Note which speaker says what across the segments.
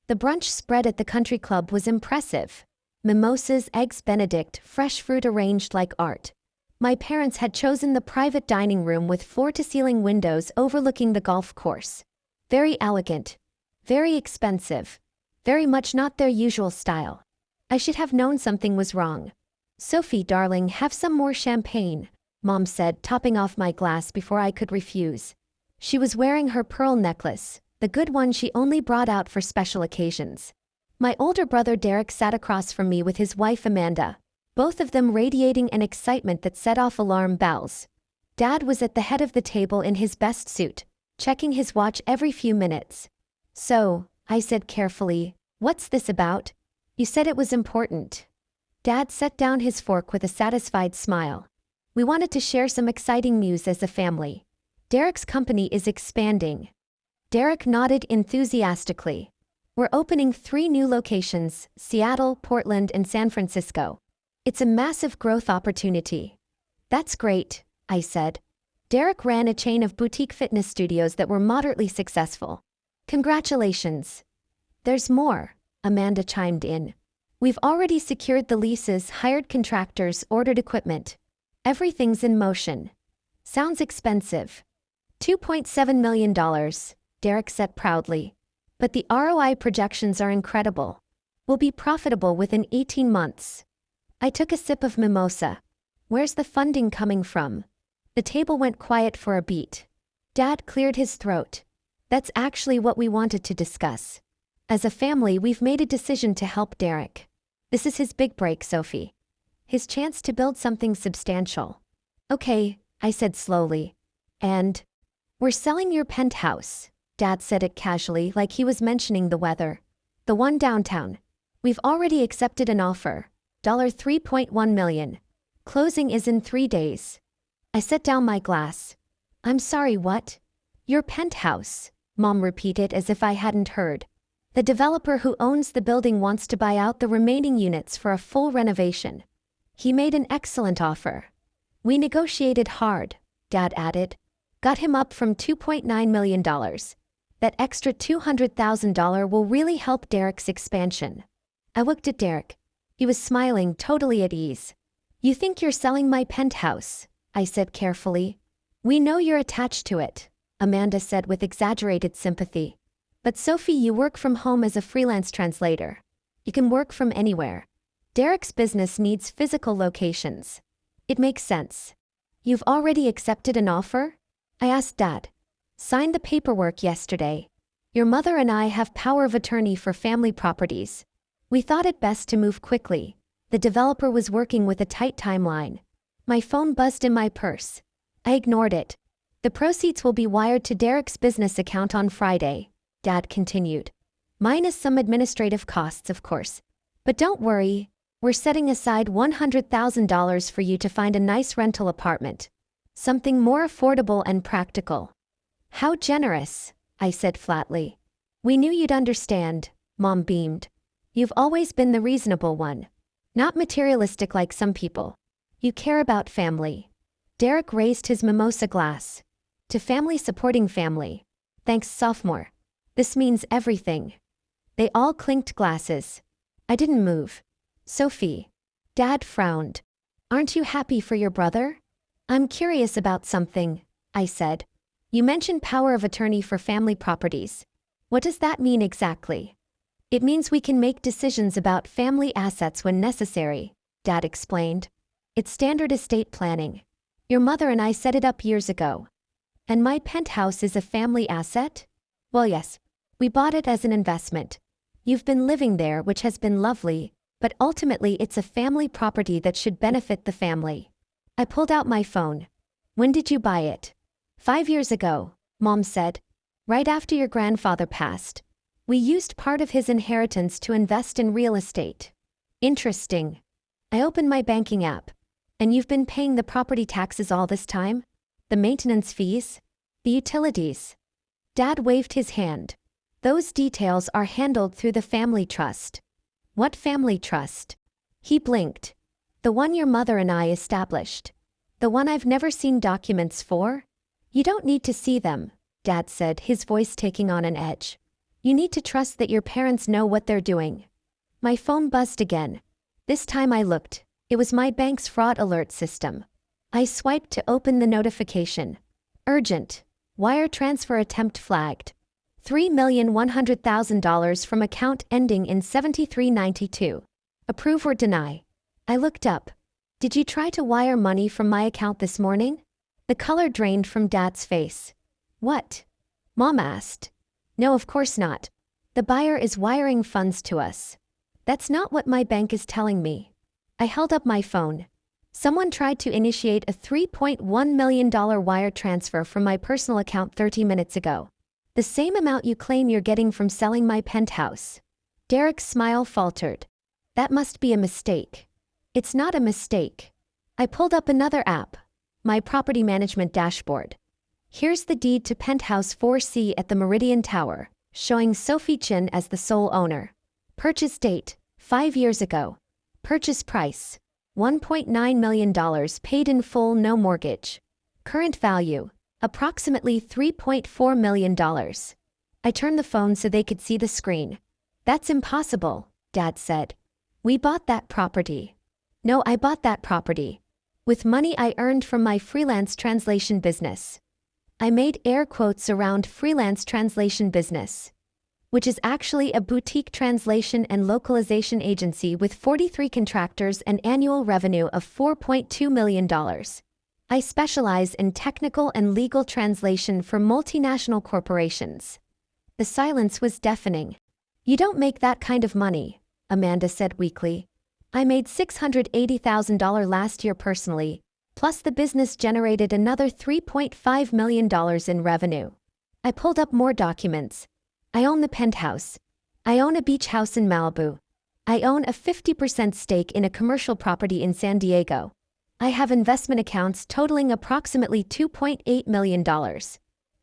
Speaker 1: The brunch spread at the country club was impressive. Mimosas, eggs Benedict, fresh fruit arranged like art. My parents had chosen the private dining room with floor-to-ceiling windows overlooking the golf course. Very elegant. Very expensive. Very much not their usual style. I should have known something was wrong. "Sophie, darling, have some more champagne," Mom said, topping off my glass before I could refuse. She was wearing her pearl necklace, the good one she only brought out for special occasions. My older brother Derek sat across from me with his wife Amanda, both of them radiating an excitement that set off alarm bells. Dad was at the head of the table in his best suit, checking his watch every few minutes. "So," I said carefully, "what's this about? You said it was important." Dad set down his fork with a satisfied smile. "We wanted to share some exciting news as a family. Derek's company is expanding." Derek nodded enthusiastically. "We're opening 3 new locations, Seattle, Portland, and San Francisco. It's a massive growth opportunity." "That's great," I said. Derek ran a chain of boutique fitness studios that were moderately successful. "Congratulations." "There's more," Amanda chimed in. "We've already secured the leases, hired contractors, ordered equipment. Everything's in motion." "Sounds expensive." $2.7 million, Derek said proudly. "But the ROI projections are incredible. We'll be profitable within 18 months. I took a sip of mimosa. "Where's the funding coming from?" The table went quiet for a beat. Dad cleared his throat. "That's actually what we wanted to discuss. As a family, we've made a decision to help Derek. This is his big break, Sophie. His chance to build something substantial." "Okay," I said slowly. "And?" "We're selling your penthouse." Dad said it casually, like he was mentioning the weather. "The one downtown. We've already accepted an offer. $3.1 million. Closing is in 3 days." I set down my glass. "I'm sorry, what?" "Your penthouse," Mom repeated as if I hadn't heard. "The developer who owns the building wants to buy out the remaining units for a full renovation. He made an excellent offer. We negotiated hard," Dad added. "Got him up from $2.9 million. That extra $200,000 will really help Derek's expansion." I looked at Derek. He was smiling, totally at ease. "You think you're selling my penthouse?" I said carefully. "We know you're attached to it," Amanda said with exaggerated sympathy. "But Sophie, you work from home as a freelance translator. You can work from anywhere. Derek's business needs physical locations. It makes sense." "You've already accepted an offer?" I asked Dad. "Signed the paperwork yesterday. Your mother and I have power of attorney for family properties. We thought it best to move quickly. The developer was working with a tight timeline." My phone buzzed in my purse. I ignored it. "The proceeds will be wired to Derek's business account on Friday," Dad continued. "Minus some administrative costs, of course. But don't worry, we're setting aside $100,000 for you to find a nice rental apartment. Something more affordable and practical." "How generous," I said flatly. "We knew you'd understand," Mom beamed. "You've always been the reasonable one. Not materialistic like some people. You care about family." Derek raised his mimosa glass. "To family supporting family. Thanks, sophomore. This means everything." They all clinked glasses. I didn't move. "Sophie." Dad frowned. "Aren't you happy for your brother?" "I'm curious about something," I said. "You mentioned power of attorney for family properties. What does that mean exactly?" "It means we can make decisions about family assets when necessary," Dad explained. "It's standard estate planning. Your mother and I set it up years ago." "And my penthouse is a family asset?" "Well, yes. We bought it as an investment. You've been living there, which has been lovely, but ultimately it's a family property that should benefit the family." I pulled out my phone. "When did you buy it?" 5 years ago, Mom said. "Right after your grandfather passed. We used part of his inheritance to invest in real estate." "Interesting." I opened my banking app. "And you've been paying the property taxes all this time? The maintenance fees? The utilities?" Dad waved his hand. "Those details are handled through the family trust." "What family trust?" He blinked. "The one your mother and I established. The one I've never seen documents for?" "You don't need to see them," Dad said, his voice taking on an edge. You need to trust that your parents know what they're doing. My phone buzzed again. This time I looked. It was my bank's fraud alert system. I swiped to open the notification. Urgent. Wire transfer attempt flagged. $3,100,000 from account ending in 7392. Approve or deny. I looked up. Did you try to wire money from my account this morning? The color drained from Dad's face. What? Mom asked. No, of course not. The buyer is wiring funds to us. That's not what my bank is telling me. I held up my phone. Someone tried to initiate a $3.1 million wire transfer from my personal account 30 minutes ago. The same amount you claim you're getting from selling my penthouse. Derek's smile faltered. That must be a mistake. It's not a mistake. I pulled up another app. My property management dashboard. Here's the deed to Penthouse 4C at the Meridian Tower, showing Sophie Chen as the sole owner. Purchase date, 5 years ago. Purchase price, $1.9 million paid in full, no mortgage. Current value, approximately $3.4 million. I turned the phone so they could see the screen. That's impossible, Dad said. We bought that property. No, I bought that property. With money I earned from my freelance translation business. I made air quotes around freelance translation business, which is actually a boutique translation and localization agency with 43 contractors and annual revenue of $4.2 million. I specialize in technical and legal translation for multinational corporations. The silence was deafening. You don't make that kind of money, Amanda said weakly. I made $680,000 last year personally, plus the business generated another $3.5 million in revenue. I pulled up more documents. I own the penthouse. I own a beach house in Malibu. I own a 50% stake in a commercial property in San Diego. I have investment accounts totaling approximately $2.8 million.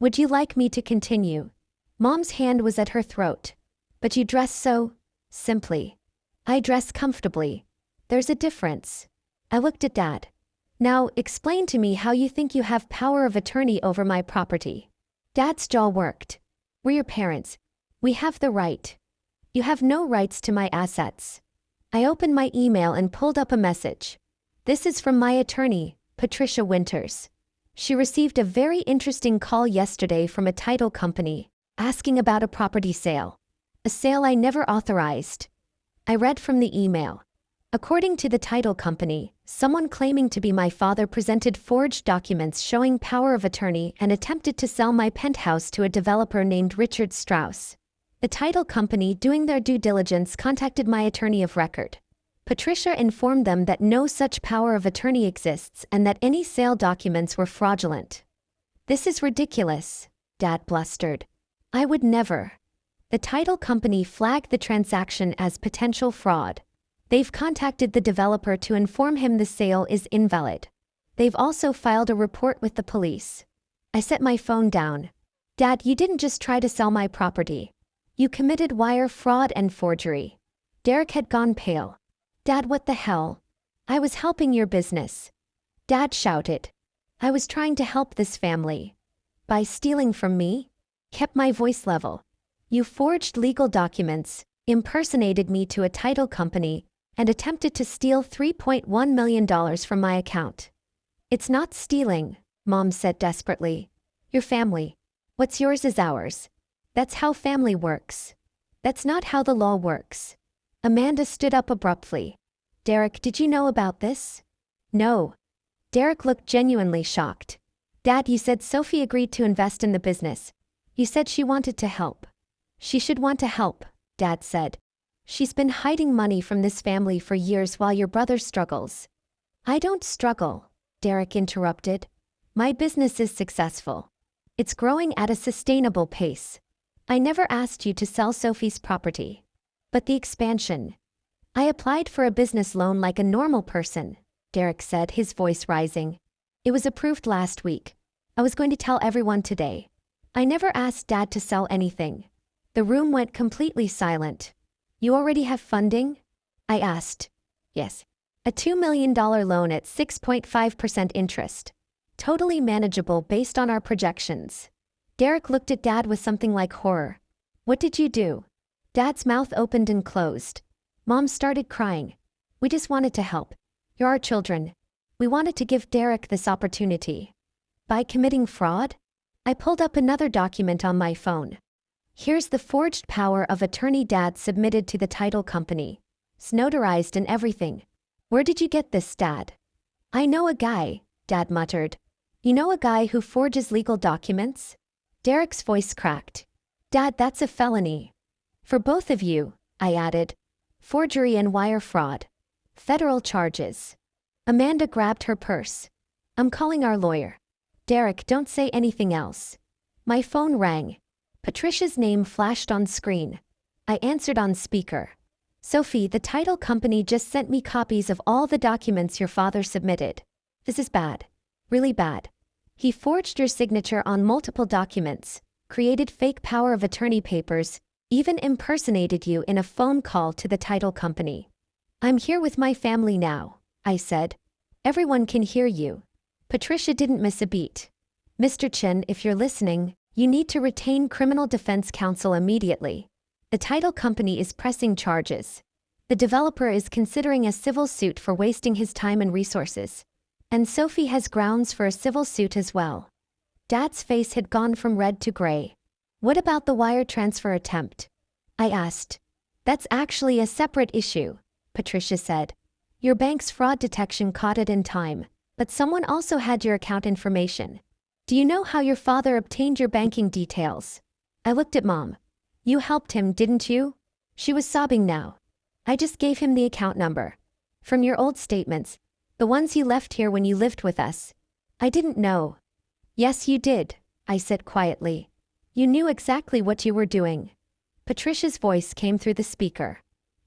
Speaker 1: Would you like me to continue? Mom's hand was at her throat. But you dress so simply. I dress comfortably. There's a difference. I looked at Dad. Now, explain to me how you think you have power of attorney over my property. Dad's jaw worked. We're your parents. We have the right. You have no rights to my assets. I opened my email and pulled up a message. This is from my attorney, Patricia Winters. She received a very interesting call yesterday from a title company, asking about a property sale. A sale I never authorized. I read from the email. According to the title company, someone claiming to be my father presented forged documents showing power of attorney and attempted to sell my penthouse to a developer named Richard Strauss. The title company, doing their due diligence, contacted my attorney of record. Patricia informed them that no such power of attorney exists and that any sale documents were fraudulent. This is ridiculous, Dad blustered. I would never. The title company flagged the transaction as potential fraud. They've contacted the developer to inform him the sale is invalid. They've also filed a report with the police. I set my phone down. Dad, you didn't just try to sell my property. You committed wire fraud and forgery. Derek had gone pale. Dad, what the hell? I was helping your business. Dad shouted. I was trying to help this family. By stealing from me? Kept my voice level. You forged legal documents, impersonated me to a title company, and attempted to steal $3.1 million from my account. It's not stealing, Mom said desperately. Your family. What's yours is ours. That's how family works. That's not how the law works. Amanda stood up abruptly. Derek, did you know about this? No. Derek looked genuinely shocked. Dad, you said Sophie agreed to invest in the business. You said she wanted to help. She should want to help, Dad said. She's been hiding money from this family for years while your brother struggles. I don't struggle, Derek interrupted. My business is successful. It's growing at a sustainable pace. I never asked you to sell Sophie's property. But the expansion. I applied for a business loan like a normal person, Derek said, his voice rising. It was approved last week. I was going to tell everyone today. I never asked Dad to sell anything. The room went completely silent. You already have funding? I asked. Yes. A $2 million loan at 6.5% interest. Totally manageable based on our projections. Derek looked at Dad with something like horror. What did you do? Dad's mouth opened and closed. Mom started crying. We just wanted to help. You're our children. We wanted to give Derek this opportunity. By committing fraud? I pulled up another document on my phone. Here's the forged power of attorney Dad submitted to the title company. Notarized and everything. Where did you get this, Dad? I know a guy, Dad muttered. You know a guy who forges legal documents? Derek's voice cracked. Dad, that's a felony. For both of you, I added. Forgery and wire fraud. Federal charges. Amanda grabbed her purse. I'm calling our lawyer. Derek, don't say anything else. My phone rang. Patricia's name flashed on screen. I answered on speaker. Sophie, the title company just sent me copies of all the documents your father submitted. This is bad. Really bad. He forged your signature on multiple documents, created fake power of attorney papers, even impersonated you in a phone call to the title company. I'm here with my family now, I said. Everyone can hear you. Patricia didn't miss a beat. Mr. Chin, if you're listening, you need to retain criminal defense counsel immediately. The title company is pressing charges. The developer is considering a civil suit for wasting his time and resources. And Sophie has grounds for a civil suit as well. Dad's face had gone from red to gray. What about the wire transfer attempt? I asked. That's actually a separate issue, Patricia said. Your bank's fraud detection caught it in time, but someone also had your account information. Do you know how your father obtained your banking details? I looked at Mom. You helped him, didn't you? She was sobbing now. I just gave him the account number. From your old statements, the ones you left here when you lived with us. I didn't know. Yes, you did, I said quietly. You knew exactly what you were doing. Patricia's voice came through the speaker.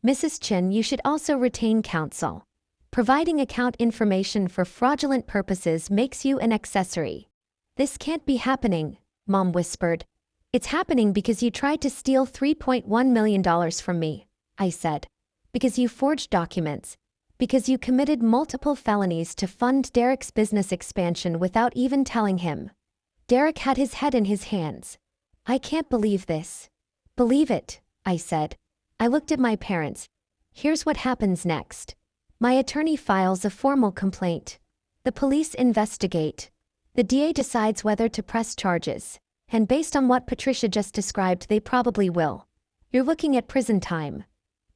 Speaker 1: Mrs. Chin, you should also retain counsel. Providing account information for fraudulent purposes makes you an accessory. This can't be happening, Mom whispered. It's happening because you tried to steal $3.1 million from me, I said. Because you forged documents. Because you committed multiple felonies to fund Derek's business expansion without even telling him. Derek had his head in his hands. I can't believe this. Believe it, I said. I looked at my parents. Here's what happens next. My attorney files a formal complaint. The police investigate. The DA decides whether to press charges. And based on what Patricia just described, they probably will. You're looking at prison time.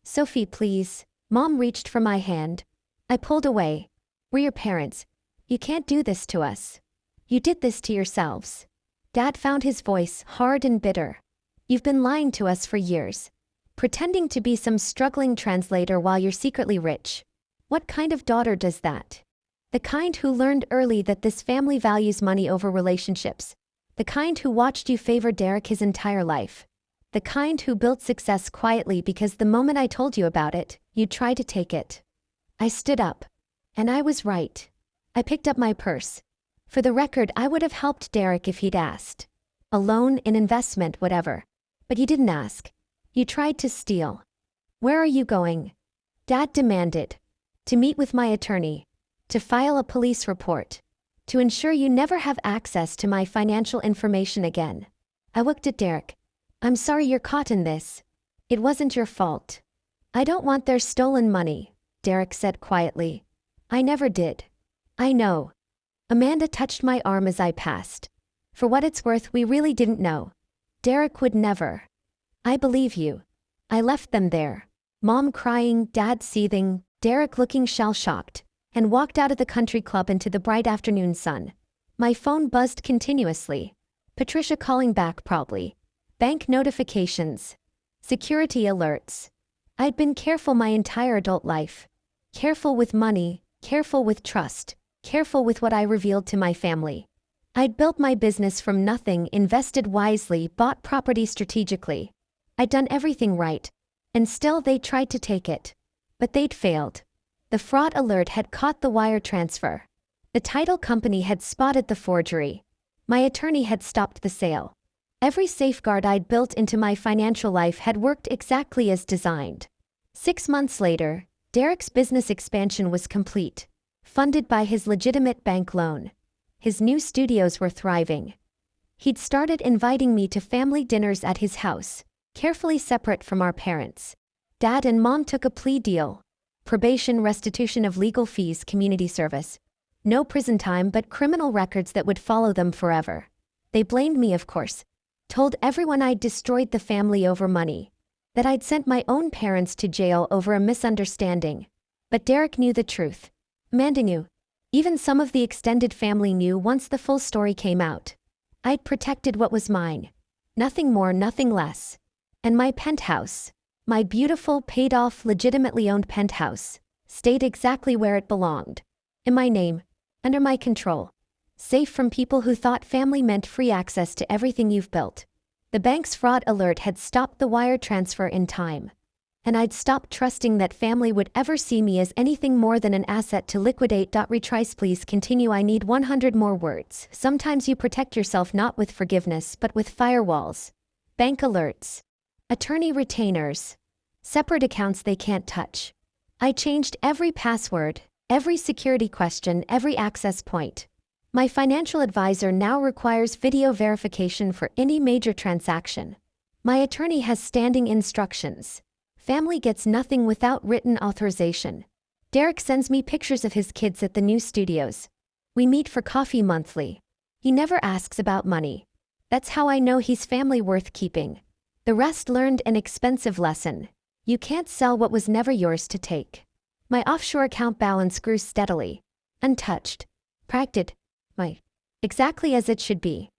Speaker 1: Sophie, please. Mom reached for my hand. I pulled away. We're your parents. You can't do this to us. You did this to yourselves. Dad found his voice hard and bitter. You've been lying to us for years. Pretending to be some struggling translator while you're secretly rich. What kind of daughter does that? The kind who learned early that this family values money over relationships. The kind who watched you favor Derek his entire life. The kind who built success quietly because the moment I told you about it, you'd try to take it. I stood up. And I was right. I picked up my purse. For the record, I would have helped Derek if he'd asked. A loan, an investment, whatever. But you didn't ask. You tried to steal. Where are you going? Dad demanded. To meet with my attorney. To file a police report. To ensure you never have access to my financial information again. I looked at Derek. I'm sorry you're caught in this. It wasn't your fault. I don't want their stolen money, Derek said quietly. I never did. I know. Amanda touched my arm as I passed. For what it's worth, we really didn't know. Derek would never. I believe you. I left them there. Mom crying, Dad seething, Derek looking shell-shocked, and walked out of the country club into the bright afternoon sun. My phone buzzed continuously. Patricia calling back probably. Bank notifications. Security alerts. I'd been careful my entire adult life. Careful with money, careful with trust, careful with what I revealed to my family. I'd built my business from nothing, invested wisely, bought property strategically. I'd done everything right. And still they tried to take it. But they'd failed. The fraud alert had caught the wire transfer. The title company had spotted the forgery. My attorney had stopped the sale. Every safeguard I'd built into my financial life had worked exactly as designed. 6 months later, Derek's business expansion was complete, funded by his legitimate bank loan. His new studios were thriving. He'd started inviting me to family dinners at his house, carefully separate from our parents. Dad and Mom took a plea deal. Probation, restitution of legal fees, community service. No prison time but criminal records that would follow them forever. They blamed me, of course. Told everyone I'd destroyed the family over money. That I'd sent my own parents to jail over a misunderstanding. But Derek knew the truth. Amanda knew. Even some of the extended family knew once the full story came out. I'd protected what was mine. Nothing more, nothing less. And my penthouse, my beautiful, paid-off, legitimately owned penthouse, stayed exactly where it belonged. In my name, under my control. Safe from people who thought family meant free access to everything you've built. The bank's fraud alert had stopped the wire transfer in time. And I'd stopped trusting that family would ever see me as anything more than an asset to liquidate. Retrice, please continue. I need 100 more words. Sometimes you protect yourself not with forgiveness but with firewalls. Bank alerts. Attorney retainers. Separate accounts they can't touch. I changed every password, every security question, every access point. My financial advisor now requires video verification for any major transaction. My attorney has standing instructions. Family gets nothing without written authorization. Derek sends me pictures of his kids at the new studios. We meet for coffee monthly. He never asks about money. That's how I know he's family worth keeping. The rest learned an expensive lesson. You can't sell what was never yours to take. My offshore account balance grew steadily. Untouched. Practiced. Exactly as it should be.